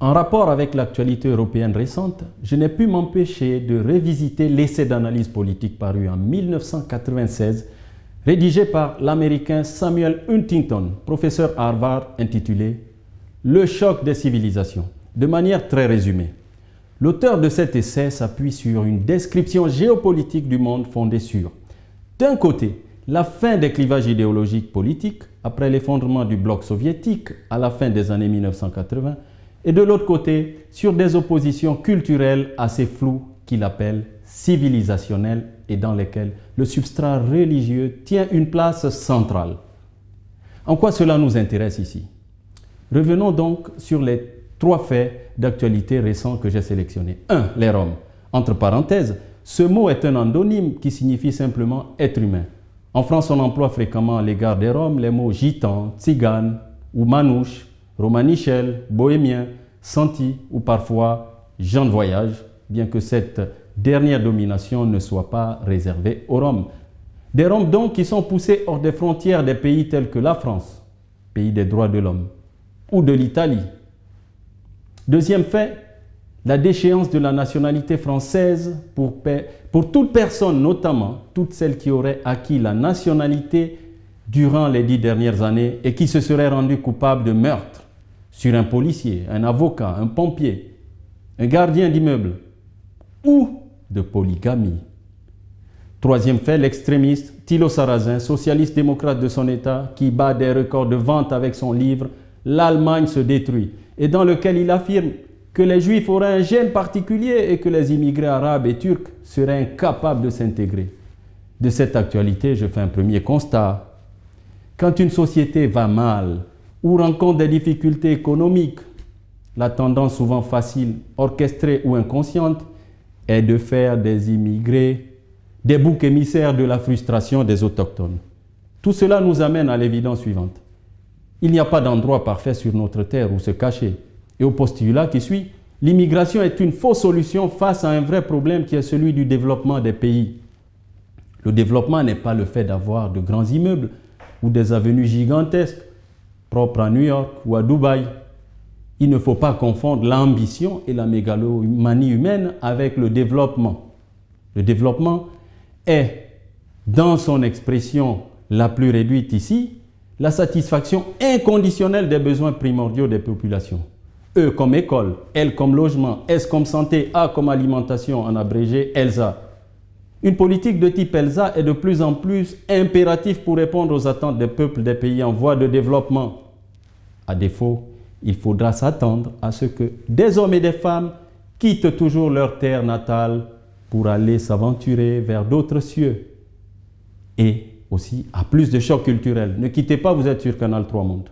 En rapport avec l'actualité européenne récente, je n'ai pu m'empêcher de revisiter l'essai d'analyse politique paru en 1996, rédigé par l'Américain Samuel Huntington, professeur à Harvard, intitulé « Le choc des civilisations », de manière très résumée. L'auteur de cet essai s'appuie sur une description géopolitique du monde fondée sur, d'un côté, la fin des clivages idéologiques politiques après l'effondrement du bloc soviétique à la fin des années 1980, et de l'autre côté, sur des oppositions culturelles assez floues qu'il appelle civilisationnelles et dans lesquelles le substrat religieux tient une place centrale. En quoi cela nous intéresse ici? Revenons donc sur les 3 faits d'actualité récents que j'ai sélectionnés. 1. Les Roms. Entre parenthèses, ce mot est un endonyme qui signifie simplement être humain. En France, on emploie fréquemment à l'égard des Roms les mots gitan, tzigane ou manouche, romanichel, bohémien, santi ou parfois gens de voyage, bien que cette dernière domination ne soit pas réservée aux Roms. Des Roms donc qui sont poussés hors des frontières des pays tels que la France, pays des droits de l'homme, ou de l'Italie. Deuxième fait, la déchéance de la nationalité française pour toute personne, notamment toutes celles qui auraient acquis la nationalité durant les 10 dernières années et qui se seraient rendues coupables de meurtre sur un policier, un avocat, un pompier, un gardien d'immeuble ou de polygamie. Troisième fait, l'extrémiste Thilo Sarrazin, socialiste démocrate de son État, qui bat des records de vente avec son livre « L'Allemagne se détruit » et dans lequel il affirme que les Juifs auraient un gène particulier et que les immigrés arabes et turcs seraient incapables de s'intégrer. De cette actualité, je fais un premier constat. Quand une société va mal ou rencontre des difficultés économiques, la tendance souvent facile, orchestrée ou inconsciente, est de faire des immigrés des boucs émissaires de la frustration des autochtones. Tout cela nous amène à l'évidence suivante. Il n'y a pas d'endroit parfait sur notre terre où se cacher. Et au postulat qui suit, l'immigration est une fausse solution face à un vrai problème qui est celui du développement des pays. Le développement n'est pas le fait d'avoir de grands immeubles ou des avenues gigantesques, propres à New York ou à Dubaï. Il ne faut pas confondre l'ambition et la mégalomanie humaine avec le développement. Le développement est, dans son expression la plus réduite ici, la satisfaction inconditionnelle des besoins primordiaux des populations. E comme école, L comme logement, S comme santé, A comme alimentation, en abrégé ELSA. Une politique de type ELSA est de plus en plus impérative pour répondre aux attentes des peuples des pays en voie de développement. À défaut, il faudra s'attendre à ce que des hommes et des femmes quittent toujours leur terre natale pour aller s'aventurer vers d'autres cieux. Et aussi à plus de chocs culturels. Ne quittez pas, vous êtes sur Canal 3 Monde.